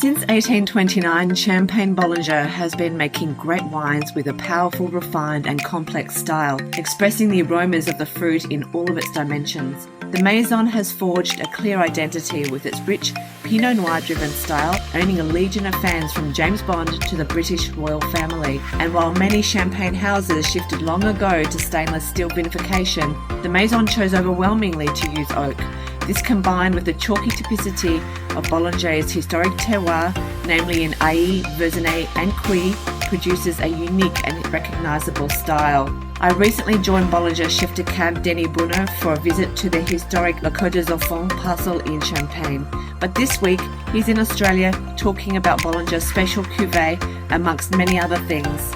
Since 1829, Champagne Bollinger has been making great wines with a powerful, refined and complex style, expressing the aromas of the fruit in all of its dimensions. The Maison has forged a clear identity with its rich Pinot Noir-driven style, earning a legion of fans from James Bond to the British royal family. And while many champagne houses shifted long ago to stainless steel vinification, the Maison chose overwhelmingly to use oak. This combined with the chalky typicity of Bollinger's historic terroir, namely in Verzenay and Cuis, produces a unique and recognisable style. I recently joined Bollinger chef de cab Denis Bunner for a visit to the historic La Côte des Enfants parcel in Champagne. But this week, he's in Australia talking about Bollinger's special Cuvée, amongst many other things.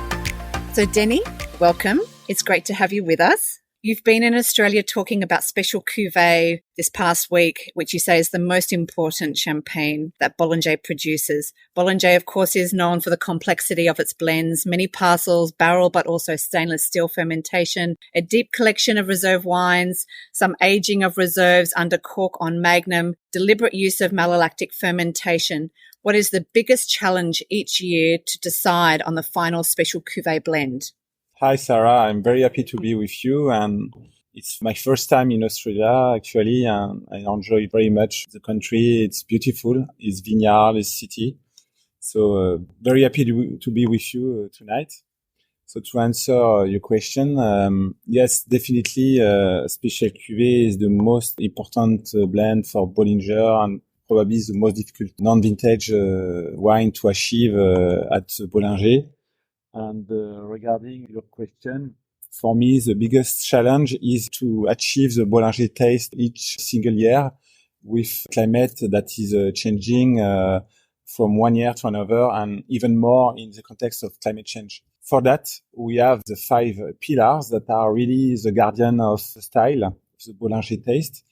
So Denis, welcome. It's great to have you with us. You've been in Australia talking about special Cuvée this past week, which you say is the most important champagne that Bollinger produces. Bollinger, of course, is known for the complexity of its blends, many parcels, barrel, but also stainless steel fermentation, a deep collection of reserve wines, some aging of reserves under cork on magnum, deliberate use of malolactic fermentation. What is the biggest challenge each year to decide on the final special Cuvée blend? Hi, Sarah. I'm very happy to be with you. And it's my first time in Australia, actually. And I enjoy very much the country. It's beautiful. It's vineyard, it's city. So very happy to be with you tonight. So to answer your question, yes, definitely Special Cuvée is the most important blend for Bollinger and probably the most difficult non-vintage wine to achieve at Bollinger. And regarding your question, for me, the biggest challenge is to achieve the Bollinger taste each single year with climate that is changing from one year to another and even more in the context of climate change. For that, we have the 5 pillars that are really the guardian of the style, of the Bollinger taste.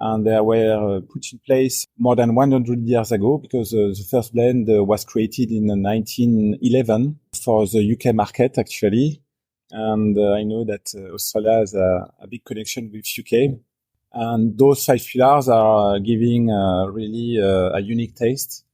And they were put in place more than 100 years ago because the first blend was created in 1911 for the UK market, actually. And I know that Australia has a big connection with UK. And those 5 pillars are giving really a unique taste.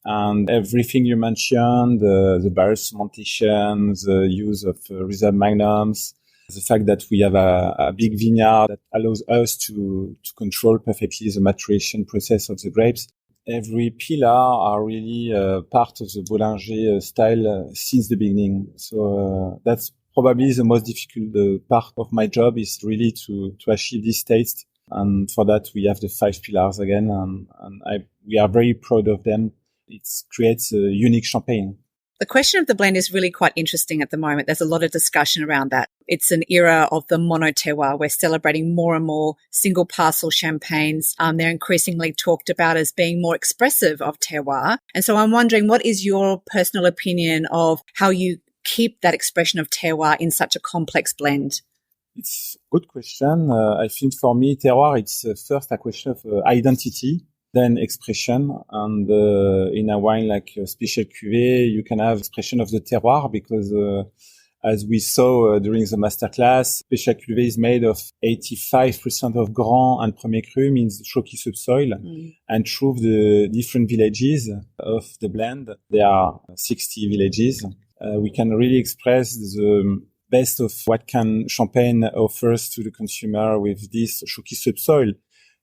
And everything you mentioned, the barrel fermentation, the use of reserve magnums, the fact that we have a big vineyard that allows us to control perfectly the maturation process of the grapes. Every pillar are really part of the Bollinger style since the beginning. So that's probably the most difficult part of my job is really to achieve this taste. And for that, we have the 5 pillars again, and we are very proud of them. It creates a unique champagne. The question of the blend is really quite interesting at the moment. There's a lot of discussion around that. It's an era of the mono-terroir. We're celebrating more and more single parcel champagnes. They're increasingly talked about as being more expressive of terroir. And so I'm wondering, what is your personal opinion of how you keep that expression of terroir in such a complex blend? It's a good question. I think for me, terroir, it's first a question of identity. Then expression, and in a wine like Special Cuvée, you can have expression of the terroir because, as we saw during the masterclass, Special Cuvée is made of 85% of Grand and Premier Cru, means chalky subsoil, and through the different villages of the blend, there are 60 villages. We can really express the best of what can Champagne offers to the consumer with this chalky subsoil.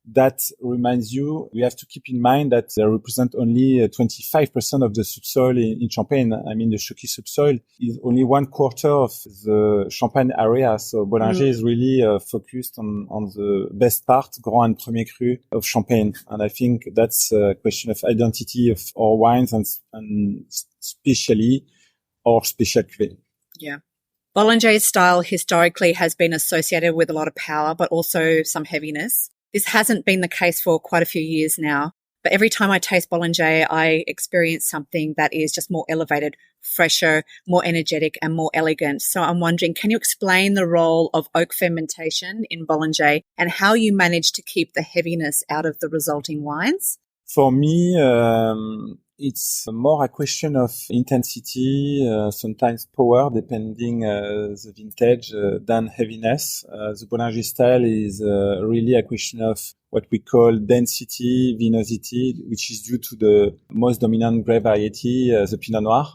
That reminds you, we have to keep in mind that they represent only 25% of the subsoil in Champagne. I mean, the chalky subsoil is only 1/4 of the Champagne area. So Bollinger is really focused on the best part, Grand and Premier Cru of Champagne. And I think that's a question of identity of our wines and especially our Special Cuvée. Yeah. Bollinger's style historically has been associated with a lot of power, but also some heaviness. This hasn't been the case for quite a few years now, but every time I taste Bollinger, I experience something that is just more elevated, fresher, more energetic and more elegant. So I'm wondering, can you explain the role of oak fermentation in Bollinger and how you manage to keep the heaviness out of the resulting wines? For me, It's more a question of intensity, sometimes power, depending the vintage, than heaviness. The Bollinger style is really a question of what we call density, vinosity, which is due to the most dominant grape variety, the pinot noir.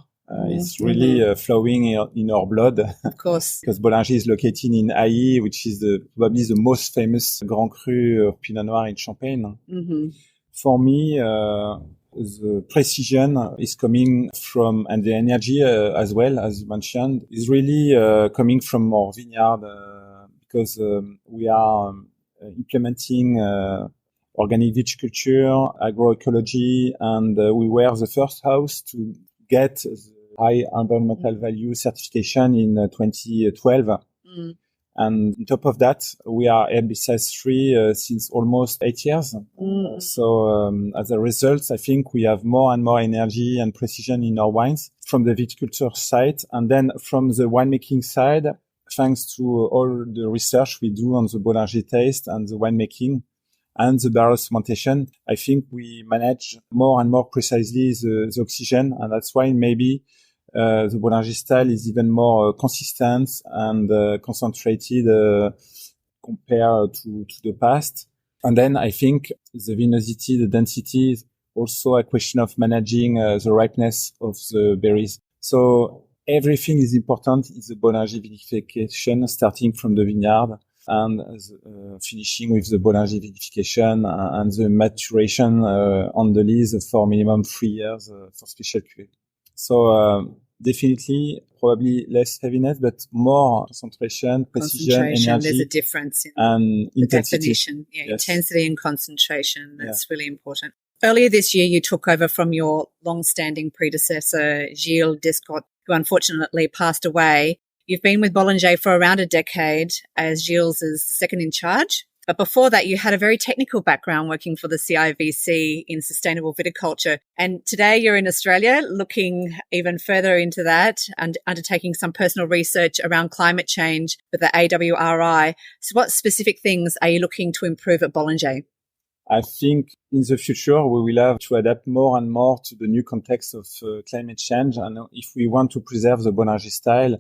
It's really flowing in our blood. Of course. Because Bollinger is located in Hailly, which is probably the most famous Grand Cru of Pinot Noir in Champagne. Mm-hmm. For me, the precision is coming from, and the energy as well, as you mentioned, is really coming from our vineyard because we are implementing organic viticulture, agroecology, and we were the first house to get the high environmental value certification in 2012. Mm. And on top of that, we are herbicide-free since almost 8 years. Mm. So as a result, I think we have more and more energy and precision in our wines from the viticulture side. And then from the winemaking side, thanks to all the research we do on the Bollinger taste and the winemaking and the barrel fermentation, I think we manage more and more precisely the oxygen. And that's why maybe the Bollinger style is even more consistent and concentrated compared to the past. And then I think the vinosity, the density is also a question of managing the ripeness of the berries. So everything is important in the Bollinger vinification, starting from the vineyard and finishing with the Bollinger vinification and the maturation on the lees for minimum 3 years for special cuvée. So definitely, probably less heaviness, but more concentration, precision, energy. There's a difference in and the intensity. definition. Yeah, Yes. Intensity and concentration. That's really important. Earlier this year, you took over from your long-standing predecessor, Gilles Descottes, who unfortunately passed away. You've been with Bollinger for around a decade as Gilles' second in charge. But before that, you had a very technical background working for the CIVC in sustainable viticulture. And today you're in Australia looking even further into that and undertaking some personal research around climate change with the AWRI. So what specific things are you looking to improve at Bollinger? I think in the future, we will have to adapt more and more to the new context of climate change. And if we want to preserve the Bollinger style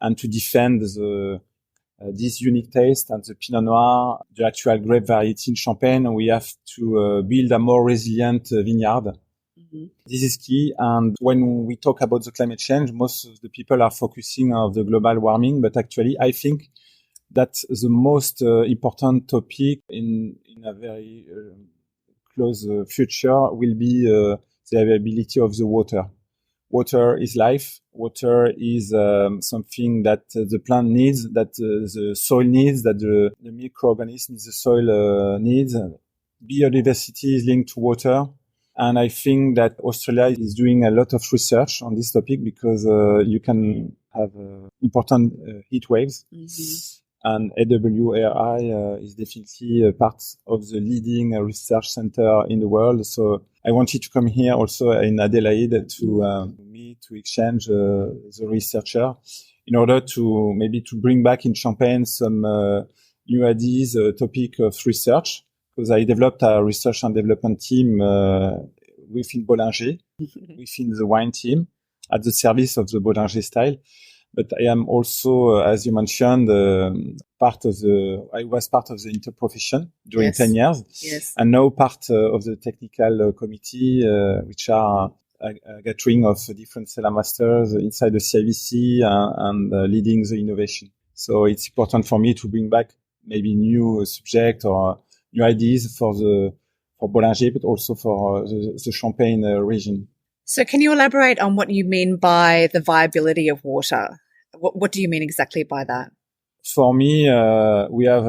and to defend this unique taste and the Pinot Noir, the actual grape variety in Champagne, we have to build a more resilient vineyard. Mm-hmm. This is key. And when we talk about the climate change, most of the people are focusing on the global warming. But actually, I think that the most important topic in a very close future will be the availability of the water. Water is life. Water is something that the plant needs, that the soil needs, that the microorganisms the soil needs. Biodiversity is linked to water. And I think that Australia is doing a lot of research on this topic because you can have important heat waves. Mm-hmm. And AWRI is definitely a part of the leading research center in the world. So I wanted to come here also in Adelaide to meet, to exchange the researcher in order to maybe to bring back in Champagne some new ideas, topic of research, because I developed a research and development team within Bollinger, within the wine team, at the service of the Bollinger style. But I am also, as you mentioned, I was part of the interprofession during 10 years. Yes. And now part of the technical committee, which are a gathering of different cellar masters inside the CIVC and leading the innovation. So it's important for me to bring back maybe new subject or new ideas for Bollinger, but also for the Champagne region. So can you elaborate on what you mean by the viability of water? What do you mean exactly by that? For me, we have,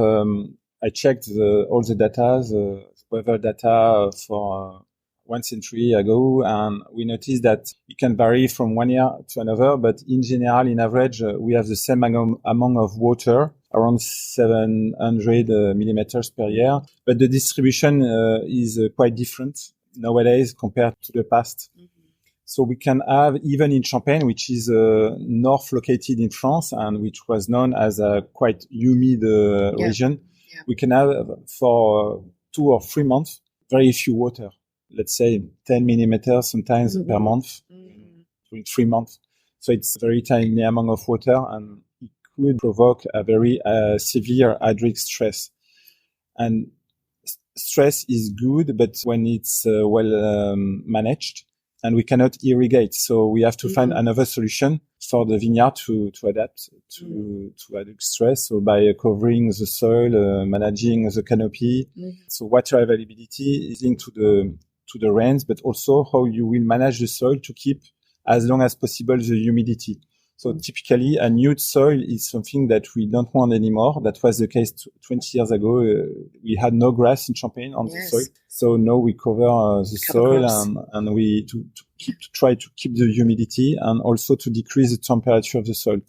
I checked all the data, the weather data for 1 century ago, and we noticed that it can vary from 1 year to another, but in general, in average, we have the same amount of water, around 700 millimeters per year, but the distribution is quite different nowadays compared to the past. Mm-hmm. So we can have, even in Champagne, which is north located in France and which was known as a quite humid region, we can have for 2 or 3 months very few water. let's say 10 millimeters sometimes per month, during 3 months. So it's a very tiny amount of water, and it could provoke a very severe hydric stress. And stress is good, but when it's well managed, and we cannot irrigate. So we have to find another solution for the vineyard to adapt to hydric stress. So by covering the soil, managing the canopy. So water availability is linked to the rains, but also how you will manage the soil to keep as long as possible the humidity. So typically a nude soil is something that we don't want anymore. That was the case 20 years ago. We had no grass in Champagne on the soil. So now we cover the soil and we try to keep the humidity and also to decrease the temperature of the soil.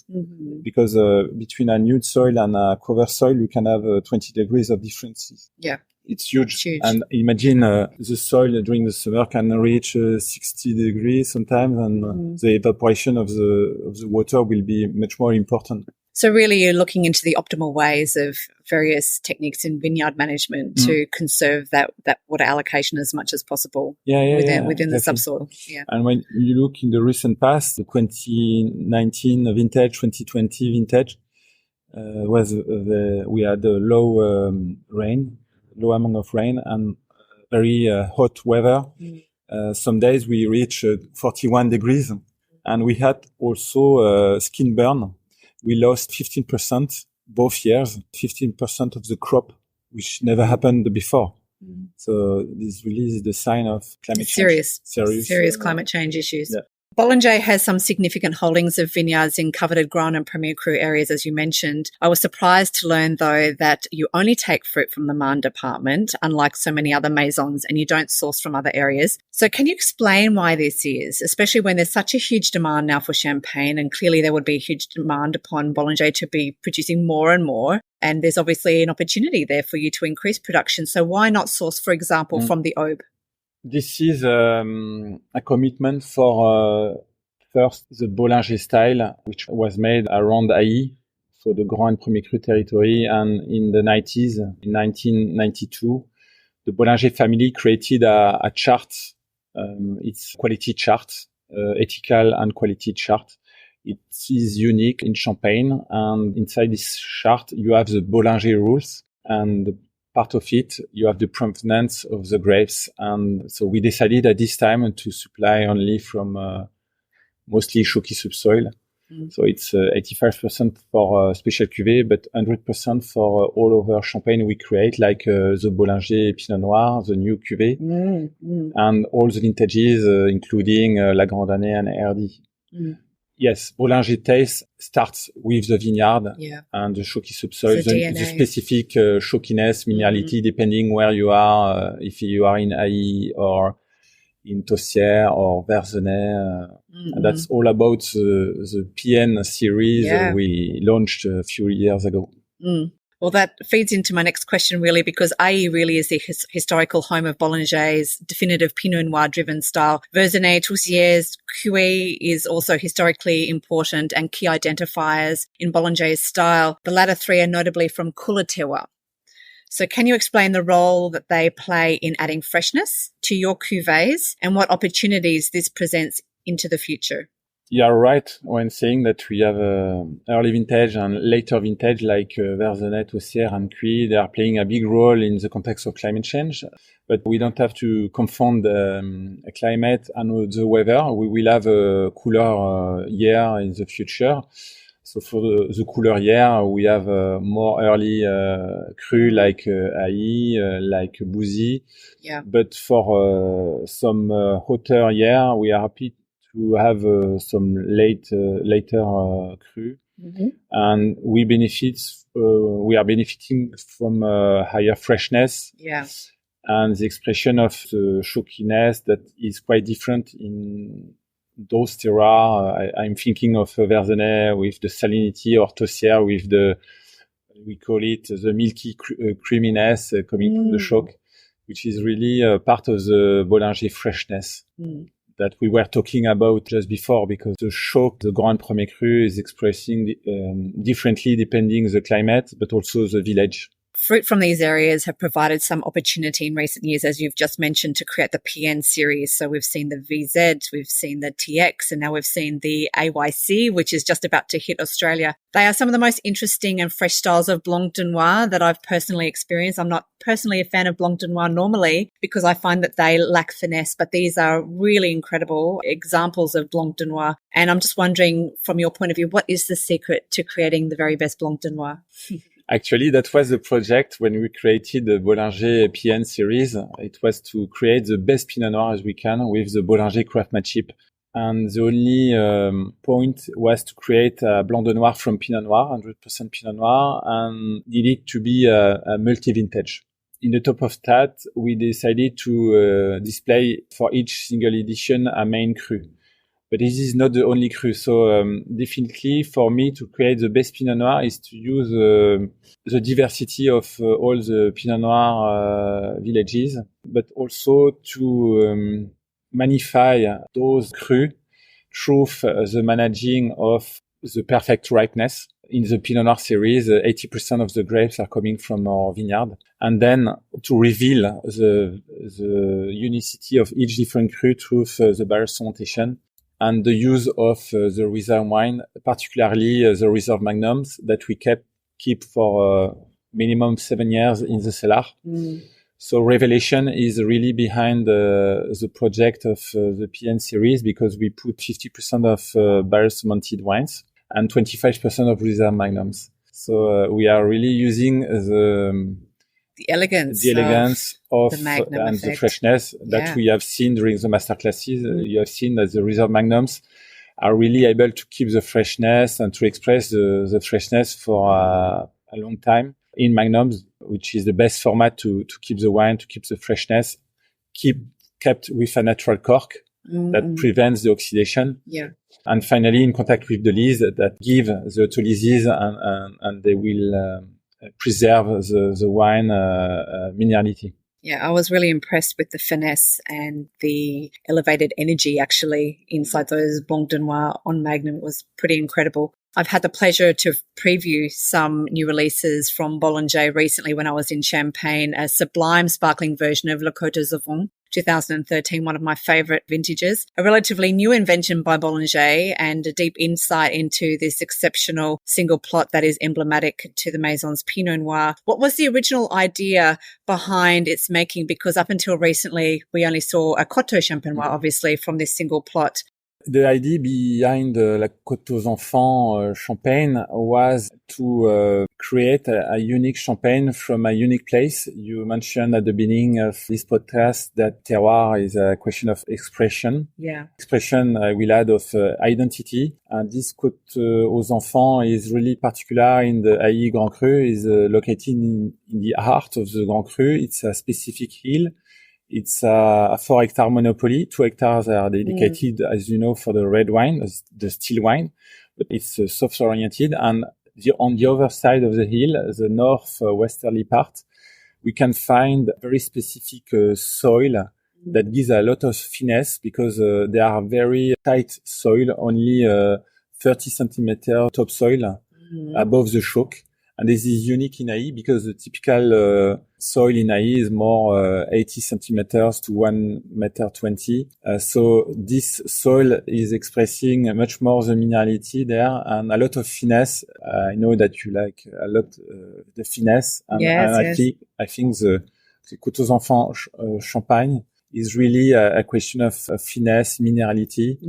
Because between a nude soil and a cover soil, you can have 20 degrees of differences. Yeah. It's huge. And imagine the soil during the summer can reach 60 degrees sometimes, and the evaporation of the water will be much more important. So really you're looking into the optimal ways of various techniques in vineyard management to conserve that water allocation as much as possible within the subsoil. Yeah. And when you look in the recent past, the 2019 vintage, 2020 vintage, we had a low amount of rain and very hot weather. Some days we reached 41 degrees, and we had also skin burn. We lost 15% both years, 15% of the crop, which never happened before. So this really is the sign of climate change. Serious climate change issues. Yeah. Bollinger has some significant holdings of vineyards in coveted Grand and Premier Cru areas, as you mentioned. I was surprised to learn, though, that you only take fruit from the Marne department, unlike so many other Maisons, and you don't source from other areas. So can you explain why this is, especially when there's such a huge demand now for Champagne, and clearly there would be a huge demand upon Bollinger to be producing more and more, and there's obviously an opportunity there for you to increase production. So why not source, for example, from the Aube? This is a commitment for first the Bollinger style, which was made around He, so the Grand and Premier Cru territory, and in the 90s, in 1992, the Bollinger family created a chart. It's quality chart, ethical and quality chart. It is unique in Champagne, and inside this chart you have the Bollinger rules, and part of it, you have the provenance of the grapes. And so we decided at this time to supply only from mostly chalky subsoil. So it's 85% for special cuvée, but 100% for all over Champagne we create, like the Bollinger Pinot Noir, the new Cuvée, and all the vintages, including La Grande Année and RD. Yes, Bollinger taste starts with the vineyard and the chalky subsoil, the specific chalkiness, minerality, depending where you are, if you are in He or in Tossière or Verzenay. And that's all about the PN series we launched a few years ago. Well, that feeds into my next question, really, because He really is the historical home of Bollinger's definitive Pinot Noir-driven style. Verzenay, Tossier's Cuis is also historically important and key identifiers in Bollinger's style. The latter three are notably from cooler terroir. So can you explain the role that they play in adding freshness to your cuvées and what opportunities this presents into the future? You are right when saying that we have early vintage and later vintage like Verzenay, Tossière and Cuis. They are playing a big role in the context of climate change. But we don't have to confound climate and the weather. We will have a cooler year in the future. So for the cooler year, we have more early cru like He, like Bouzy. Yeah. But for some hotter year, we are happy to have some later cru, and we are benefiting from higher freshness, and the expression of the chalkiness that is quite different in those terroirs. I'm thinking of Verzenay with the salinity, or Tossière with we call it the milky creaminess coming from the chalk, which is really part of the Bollinger freshness that we were talking about just before, because the chalk, the Grand Premier Cru, is expressing differently depending the climate, but also the village. Fruit from these areas have provided some opportunity in recent years, as you've just mentioned, to create the PN series. So we've seen the VZ, we've seen the TX, and now we've seen the AYC, which is just about to hit Australia. They are some of the most interesting and fresh styles of Blanc de Noir that I've personally experienced. I'm not personally a fan of Blanc de Noir normally because I find that they lack finesse, but these are really incredible examples of Blanc de Noir. And I'm just wondering, from your point of view, what is the secret to creating the very best Blanc de Noir? Actually, that was the project when we created the Bollinger PN series. It was to create the best Pinot Noir as we can with the Bollinger craftsmanship. And the only point was to create a Blanc de Noir from Pinot Noir, 100% Pinot Noir, and needed to be a multi-vintage. In the top of that, we decided to display for each single edition a main cru. But this is not the only cru. So definitely for me to create the best Pinot Noir is to use the diversity of all the Pinot Noir villages, but also to magnify those cru through the managing of the perfect ripeness. In the Pinot Noir series, 80% of the grapes are coming from our vineyard. And then to reveal the unicity of each different cru through the barrel fermentation. And the use of the reserve wine, particularly the reserve magnums that we keep for minimum 7 years in the cellar. So Revelation is really behind the project of the PN series because we put 50% of barrel fermented wines and 25% of reserve magnums. So we are really using the elegance of the Magnum and effect. The freshness that we have seen during the masterclasses. You have seen that the reserve magnums are really able to keep the freshness and to express the freshness for a long time. In magnums, which is the best format to keep the wine, to keep the freshness, kept with a natural cork that prevents the oxidation. And finally, in contact with the lees that give the autolysis and they will preserve the wine minerality. Yeah, I was really impressed with the finesse and the elevated energy actually inside those Blanc de Noir on Magnum. It was pretty incredible. I've had the pleasure to preview some new releases from Bollinger recently when I was in Champagne, a sublime sparkling version of Le Côte d'Azur, 2013, one of my favorite vintages, a relatively new invention by Bollinger and a deep insight into this exceptional single plot that is emblematic to the Maisons Pinot Noir. What was the original idea behind its making? Because up until recently, we only saw a Coteau Champenois, obviously, from this single plot. The idea behind La Côte aux Enfants champagne was to create a unique champagne from a unique place. You mentioned at the beginning of this podcast that terroir is a question of expression. Expression will add of identity. And this Côte aux Enfants is really particular in the Hailly Grand Cru, is located in the heart of the Grand Cru. It's a specific hill. It's a 4-hectare monopoly. 2 hectares are dedicated, as you know, for the red wine, the still wine. But it's soft-oriented. And on the other side of the hill, the northwesterly part, we can find very specific soil that gives a lot of finesse because they are very tight soil, only 30 centimeter topsoil above the choke. And this is unique in Hailly because the typical soil in Hailly is more 80 centimeters to 1 meter 20. So this soil is expressing much more the minerality there and a lot of finesse. I know that you like a lot the finesse. And, I think the Côte aux Enfants champagne is really a question of finesse, minerality,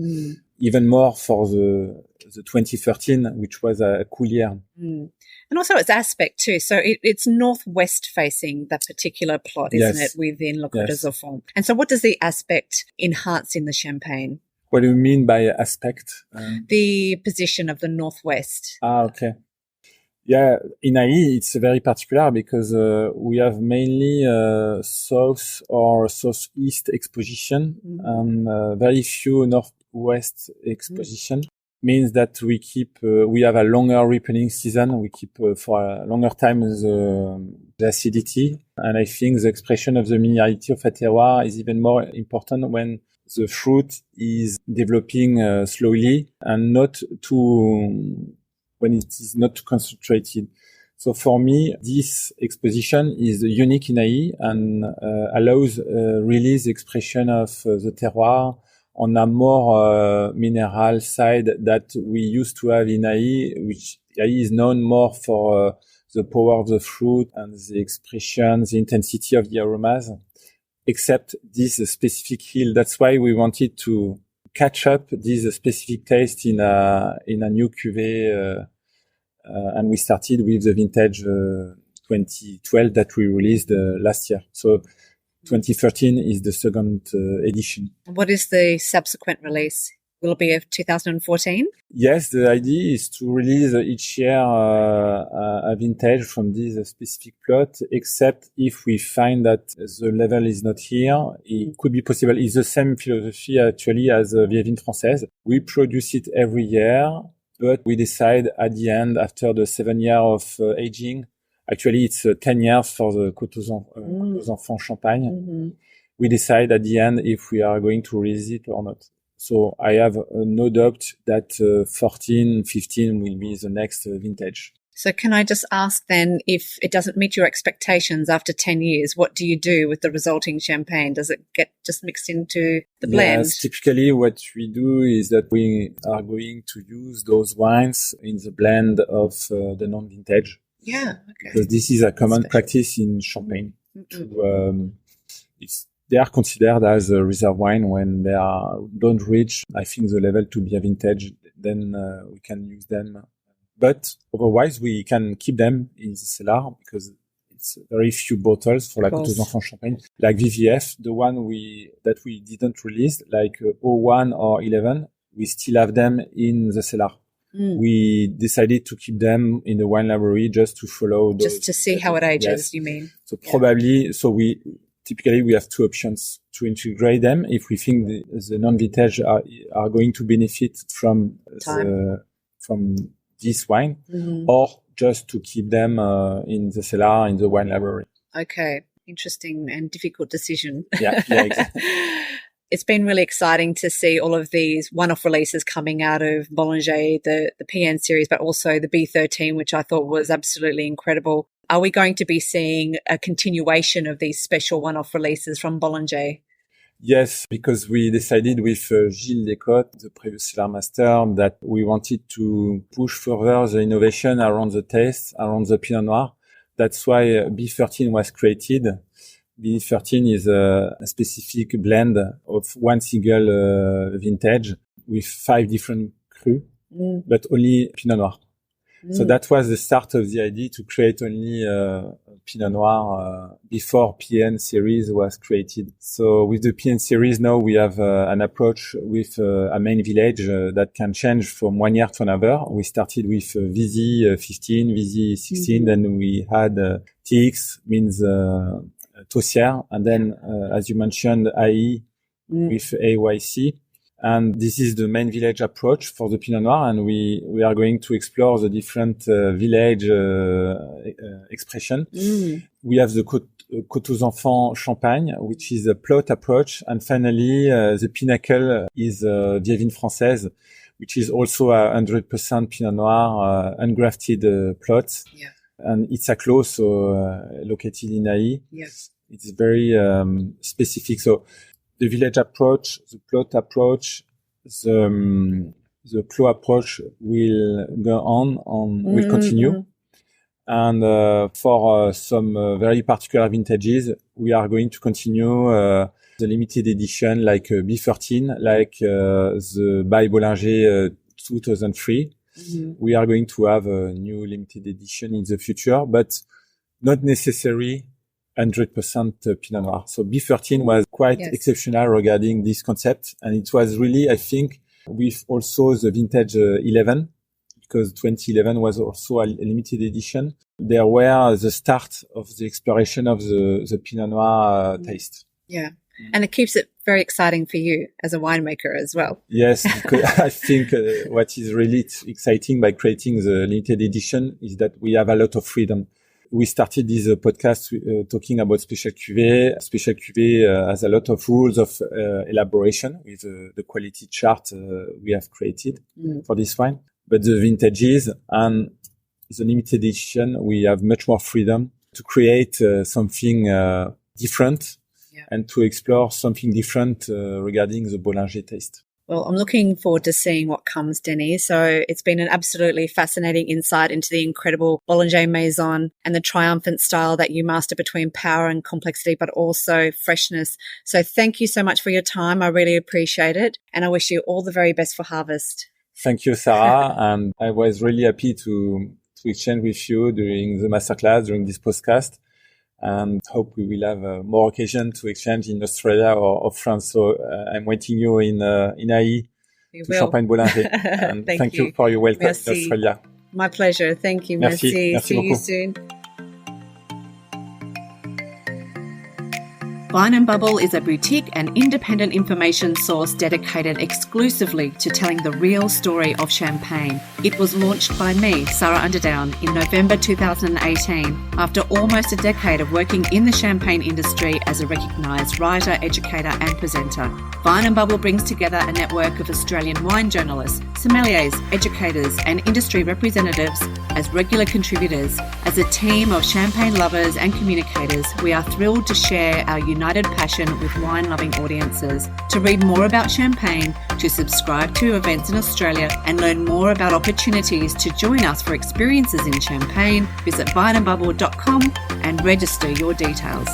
even more for the 2013, which was a cool year. And also its aspect too. So it's northwest facing, that particular plot, isn't it, within Le Côte d'Azur? And so what does the aspect enhance in the champagne? What do you mean by aspect? The position of the northwest. Okay. Yeah, in Hailly, it's very particular because we have mainly south or southeast exposition and very few northwest exposition. Means that we have a longer ripening season. We keep for a longer time the acidity. And I think the expression of the minerality of a terroir is even more important when the fruit is developing slowly and when it is not too concentrated. So for me, this exposition is unique in AI and allows release expression of the terroir on a more mineral side that we used to have in AI, which AI is known more for the power of the fruit and the expression, the intensity of the aromas, except this specific hill. That's why we wanted to catch up this specific taste in a new cuvée, and we started with the vintage 2012 that we released last year. So 2013 is the second edition. What is the subsequent release? Will it be of 2014? Yes, the idea is to release each year a vintage from this specific plot, except if we find that the level is not here, it could be possible. It's the same philosophy actually as Vieilles Vignes Françaises. We produce it every year, but we decide at the end, after the 7 years of aging, actually it's 10 years for the Côtes aux Enfants Champagne. Mm-hmm. We decide at the end if we are going to release it or not. So I have no doubt that 14, 15 will be the next vintage. So can I just ask then, if it doesn't meet your expectations after 10 years, what do you do with the resulting champagne? Does it get just mixed into the blend? Yes, typically what we do is that we are going to use those wines in the blend of the non-vintage. Yeah, okay. Because this is a common practice in Champagne. They are considered as a reserve wine when they don't reach, I think, the level to be a vintage. Then we can use them. But otherwise, we can keep them in the cellar because it's very few bottles for like Côtes aux Enfants Champagne. Like VVF, the one that we didn't release, like 01 or 11, we still have them in the cellar. We decided to keep them in the wine library just to follow those. Just to see how it ages, you mean? So probably, typically, we have two options to integrate them if we think the non-vintage are going to benefit from this wine, or just to keep them in the cellar, in the wine library. Okay. Interesting and difficult decision. Yeah, exactly. It's been really exciting to see all of these one-off releases coming out of Bollinger, the PN series, but also the B13, which I thought was absolutely incredible. Are we going to be seeing a continuation of these special one-off releases from Bollinger? Yes, because we decided with Gilles Descotes, the previous cellar master, that we wanted to push further the innovation around the taste, around the Pinot Noir. That's why B13 was created. B13 is a specific blend of one single vintage with 5 different crus, but only Pinot Noir. So that was the start of the idea to create only Pinot Noir before PN series was created. So with the PN series now we have an approach with a main village that can change from 1 year to another. We started with VZ 15, VZ 16, then we had TX, means Tossière, and then as you mentioned AI with AYC. And this is the main village approach for the Pinot Noir, and we are going to explore the different village expression. We have the Côtes aux Enfants Champagne, which is a plot approach, and finally the pinnacle is Vieilles Vignes Françaises, which is also a 100% Pinot Noir ungrafted plot. Yeah. And it's a clos, so located in AI. Yes. It's very specific. So the village approach, the plot approach, the clos approach will go on will continue. And for some very particular vintages, we are going to continue the limited edition like B13, like the by Bollinger 2003. We are going to have a new limited edition in the future, but not necessary 100% Pinot Noir. So B13 was quite exceptional regarding this concept. And it was really, I think, with also the vintage 11, because 2011 was also a limited edition. There were the start of the exploration of the Pinot Noir taste. Yeah. And it keeps it very exciting for you as a winemaker as well. Yes, because I think what is really exciting by creating the limited edition is that we have a lot of freedom. We started this podcast talking about special cuvée. Special cuvée has a lot of rules of elaboration with the quality chart we have created for this wine. But the vintages, and It's a limited edition. We have much more freedom to create something different and to explore something different regarding the Bollinger taste. Well, I'm looking forward to seeing what comes, Denis. So it's been an absolutely fascinating insight into the incredible Bollinger Maison and the triumphant style that you master between power and complexity, but also freshness. So thank you so much for your time. I really appreciate it. And I wish you all the very best for harvest. Thank you, Sarah. And I was really happy to exchange with you during the masterclass, during this podcast. And hope we will have more occasion to exchange in Australia or France. So I'm waiting you in Haï to Champagne Bollinger. And thank you for your welcome in Australia. My pleasure. Thank you. Merci. See you soon. Vine & Bubble is a boutique and independent information source dedicated exclusively to telling the real story of Champagne. It was launched by me, Sarah Underdown, in November 2018, after almost a decade of working in the champagne industry as a recognised writer, educator and presenter. Vine & Bubble brings together a network of Australian wine journalists, sommeliers, educators and industry representatives as regular contributors. As a team of champagne lovers and communicators, we are thrilled to share our united passion with wine-loving audiences. To read more about champagne, to subscribe to events in Australia and learn more about opportunities to join us for experiences in Champagne, visit vineandbubble.com and register your details.